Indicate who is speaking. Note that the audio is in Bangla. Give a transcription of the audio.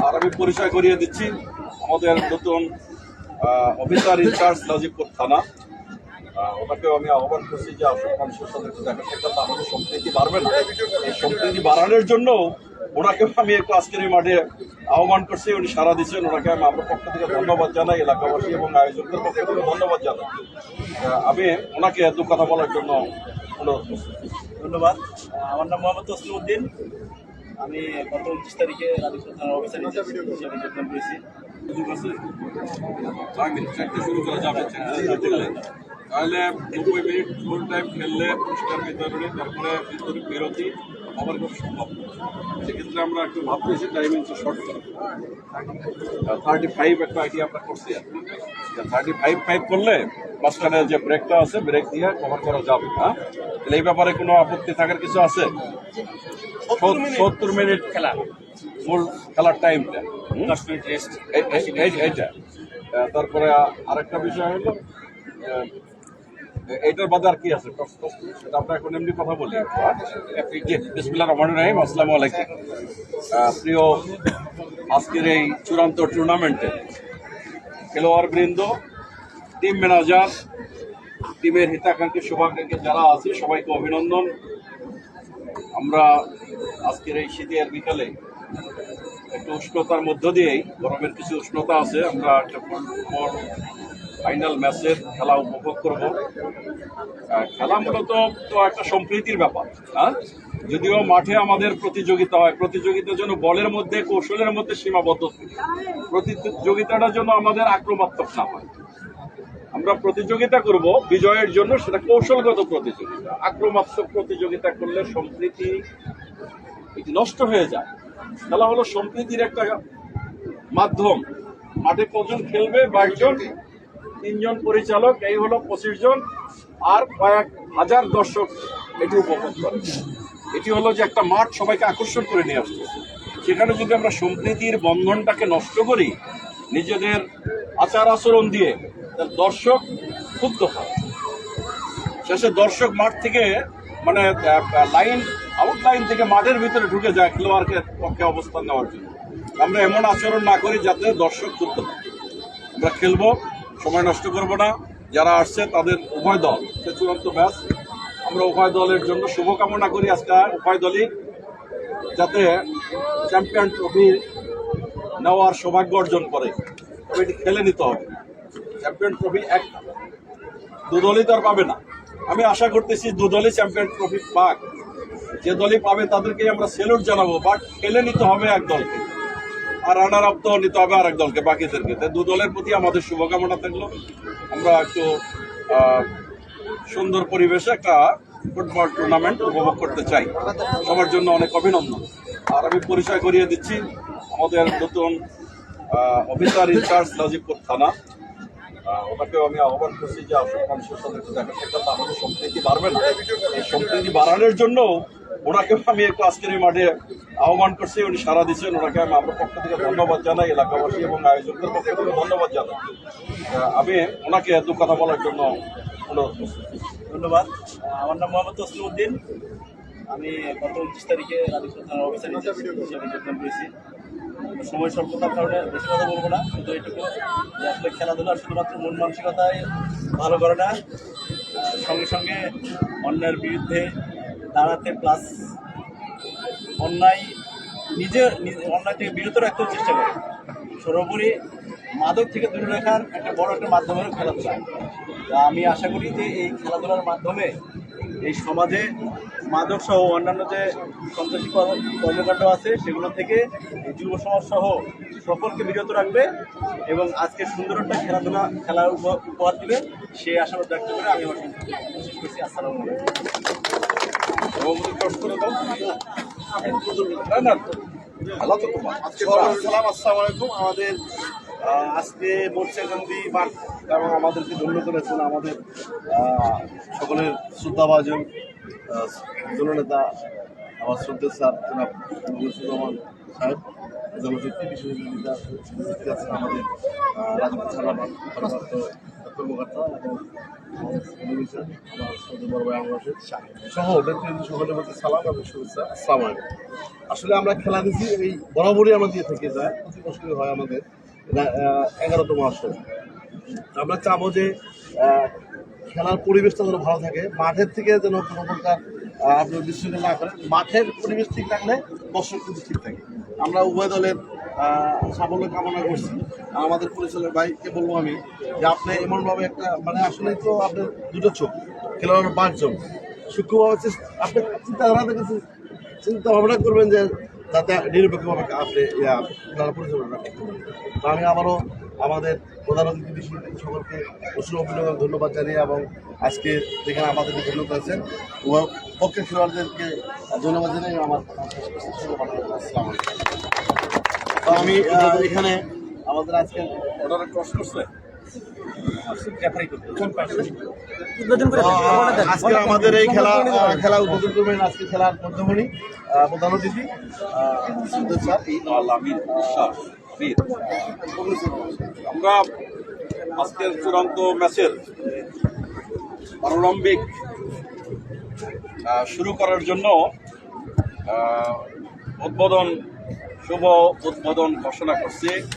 Speaker 1: আর আমি পরিচয় করিয়ে দিচ্ছি আমাদের নতুন অফিসার ইনচার্জ নাজিবপুর থানা। ওনাকেও আমি আহ্বান করছি যে আসল মানুষের সাথে একটু দেখা সাক্ষাৎ না হলে সম্প্রীতি বাড়বে না। এই সম্প্রীতি বাড়ানোর জন্য ওনাকেও আমি একটু আজকের এই মাঠে আহ্বান করছি। উনি সারা দিচ্ছেন, ওনাকে আমি আমার পক্ষ থেকে ধন্যবাদ জানাই, এলাকাবাসী এবং আয়োজকদের পক্ষ থেকে ধন্যবাদ জানাই। আমি ওনাকে দু কথা বলার জন্য অনুরোধ করছি।
Speaker 2: ধন্যবাদ। আমার নাম মোহাম্মদ তসলিম উদ্দিন। আমি গত 29 তারিখে রাজীবপুর থানার অফিসার হিসেবে যোগদান করেছি।
Speaker 1: শুরু করা যাবে তাহলে 90 মিনিট ফুল টাইম খেললে পুরস্কার বিতরণী, তারপরে বিরতি আবার খুব সম্ভব। সেক্ষেত্রে আমরা একটু ভাবতেছি টাইমিং তো শর্ট করা 35 একটা আইডিয়া আমরা করছি আর কি। 35 করলে মাঝখানে যে ব্রেকটা আছে ব্রেক দিয়ে কভার করা যাবে। হ্যাঁ, তাহলে এই ব্যাপারে কোনো আপত্তি থাকার কিছু আছে? 70 মিনিট খেলা, মূল খেলার টাইমটা
Speaker 2: 10 মিনিট রেস্ট
Speaker 1: এইটা। তারপরে আরেকটা বিষয় হলো এইটার বাদে আর কি আছে সেটা আমরা এখন এমনি কথা বলি। বিসমিল্লাহির রহমানির রহিম। আসসালামু আলাইকুম। প্রিয় আজকের এই চূড়ান্ত টুর্নামেন্টে খেলোয়াড় বৃন্দ, টিম ম্যানেজার, টিমের হিতাকাঙ্ক্ষী শুভাকাঙ্ক্ষী যারা আছে সবাইকে অভিনন্দন। আমরা আজকের এই শীতের বিকালে একটু উষ্ণতার মধ্য দিয়েই, গরমের কিছু উষ্ণতা আছে, আমরা একটা ফুটবল ফাইনাল ম্যাচের খেলা উপভোগ করব। খেলা মূলত তো একটা সম্প্রীতির ব্যাপার। হ্যাঁ, যদিও মাঠে আমাদের প্রতিযোগিতা হয়, প্রতিযোগিতার জন্য বলের মধ্যে কৌশলের মধ্যে সীমাবদ্ধ থাকে। প্রতিযোগিতাটার জন্য আমাদের আক্রমণাত্মক না হয়। আমরা প্রতিযোগিতা করব বিজয়ের জন্য, সেটা কৌশলগত প্রতিযোগিতা। আক্রমণাত্মক প্রতিযোগিতা করলে সম্প্রীতি এটি নষ্ট হয়ে যায়। খেলা হলো সম্প্রীতির একটা মাধ্যম। মাঠে কজন খেলবে? 22 জন, 3 জন পরিচালক, এই হলো 25 জন, আর কয়েক হাজার দর্শক এটি উপভোগ করে। এটি হলো যে একটা মাঠ সবাইকে আকর্ষণ করে নিয়ে আসছে। সেখানে যদি আমরা সম্প্রীতির বন্ধনটাকে নষ্ট করি নিজেদের আচার আচরণ দিয়ে, দর্শক ক্ষুব্ধ হয়। শেষে দর্শক মাঠ থেকে মানে আউট লাইন থেকে মাঠের ভিতরে ঢুকে যায় খেলোয়াড়কে পক্ষে অবস্থান নেওয়ার জন্য। আমরা এমন আচরণ না করি যাতে দর্শক ক্ষুব্ধ হয়। আমরা খেলবো, সময় নষ্ট করবো না। যারা আসছে তাদের উভয় দল, সে চূড়ান্ত ম্যাচ, আমরা উভয় দলের জন্য শুভকামনা করি। আজকে উভয় দলই যাতে চ্যাম্পিয়ন ট্রফি নেওয়ার সৌভাগ্য অর্জন করে, তবে এটি খেলে নিতে হবে। চ্যাম্পিয়ন ট্রফি একটা, দু দলই তো আর পাবে না। আমি আশা করতেছি দু দলই চ্যাম্পিয়ন ট্রফি পাক। যে দলই পাবে তাদেরকে আমরা সেলুট জানাবো, বাট খেলে নিতে হবে এক দলকে, আর রানার আপ তো নিতে হবে আরেক দলকে, বাকিদেরকে। তাই দু দলের প্রতি আমাদের শুভকামনা থাকলো। আমরা একটু সুন্দর পরিবেশে একটা ফুটবল টুর্নামেন্ট উপভোগ করতে চাই। সবার জন্য অনেক অভিনন্দন। আর আমি পরিচয় করিয়ে দিচ্ছি আমাদের নতুন অফিসার ইনচার্জ নাজিবপুর থানা। ওনাকেও আমি আহ্বান করছি যে আসল মানুষের সাথে একটু দেখা সাক্ষাৎ না হলে সম্প্রীতি বাড়বে না। এই সম্প্রীতি বাড়ানোর জন্য ওনাকেও আমি একটু আজকের এই মাঠে আহ্বান করছি। উনি সারা দিচ্ছেন, ওনাকে আমি আমার পক্ষ থেকে ধন্যবাদ জানাই, এলাকাবাসী এবং আয়োজকদের পক্ষ থেকে ধন্যবাদ জানাই। আমি ওনাকে দু কথা বলার জন্য অনুরোধ করছি।
Speaker 2: ধন্যবাদ। আমার নাম মোহাম্মদ তসলিম উদ্দিন। আমি গত 29 তারিখে রাজীবপুর থানার অফিসার হিসেবে যোগদান করেছি। সময় স্বল্পতার কারণে বেশি কথা বলবো না, কিন্তু এইটুকু যে আসলে খেলাধুলা শুধুমাত্র মন মানসিকতায় ভালো করে না, সঙ্গে সঙ্গে অন্যায়ের বিরুদ্ধে দাঁড়াতে, প্লাস অন্যায় থেকে বিরত রাখতেও চেষ্টা করে। সর্বোপরি মাদক থেকে দূরে রাখার একটা বড় একটা মাধ্যম হলো খেলাধুলা। আমি আশা করি যে এই খেলাধুলার মাধ্যমে এই সমাজে মাদক সহ অন্যান্য যে সন্ত্রাসী কর্মকাণ্ড আছে সেগুলো থেকে যুব সমাজ সহ সকলকে বিরত রাখবে এবং আজকে সুন্দর একটা খেলা উপহার দিবে, সেই আশাবাদ ব্যক্ত করে আমি আমার শেষ করছি। আসসালামু আলাইকুম। আমাদের আজকে মোর্চাকান্দি মাঠ এবং আমাদেরকে ধন্য করেছেন আমাদের সকলের শ্রদ্ধাভাজন জননেতা, আমার শ্রদ্ধেয় স্যার জনাব রহমান সাহেব, জনশক্তি বিশ্ববিদ্যালয় আছেন আমাদের রাজনীতি থানার ভারপ্রাপ্ত কর্মকর্তা এবং আমার শ্রদ্ধেয় বড় ভাই আমার সহ সকলের মধ্যে সালাম এবং শুভেচ্ছা। আসসালামু আলাইকুম।
Speaker 3: আসলে আমরা খেলা দিচ্ছি এই বরাবরই আমরা দিয়ে থেকে যায়, প্রতি বছরই হয় আমাদের 11তম আসর। আমরা চাবো যে খেলার পরিবেশটা যেন ভালো থাকে, মাঠের থেকে যেন কোনো প্রকার আপনার বিশৃঙ্খলা না করে। মাঠের পরিবেশ ঠিক থাকলে দর্শক কিন্তু ঠিক থাকে। আমরা উভয় দলের সাফল্য কামনা করছি। আর আমাদের পরিচালক ভাইকে বলবো আমি যে আপনি এমনভাবে একটা মানে আসলেই তো আপনার দুটো চোখ, খেলোয়াড় 5 জন, সূক্ষ্মভাবে আপনি চিন্তা ভাবনা করবেন যে যাতে নিরপেক্ষভাবে আপনি খেলার পরিচালনা করতে পারেন। তো আমি আবারও আমাদের প্রধান অতিথি বিষয় সকলকে অসংখ্য অভিনন্দন ধন্যবাদ জানিয়ে এবং আজকে যেখানে আমাদেরকে ধন্যবাদ আছেন উভয় পক্ষের খেলোয়াড়দেরকে ধন্যবাদ জানিয়ে আমার আসসালামু আলাইকুম। তো আমি এখানে আমাদের আজকে
Speaker 1: ওনারা ক্রস করছে
Speaker 3: আজকে আমাদের এই খেলা উদ্বোধন করবেন আজকে খেলার মধ্যমণি প্রধান অতিথি স্যার
Speaker 1: আমির শাহ বীর। আমরা আজকের চূড়ান্ত ম্যাচের প্রারম্ভিক শুরু করার জন্য শুভ উদ্বোধন ঘোষণা করছি।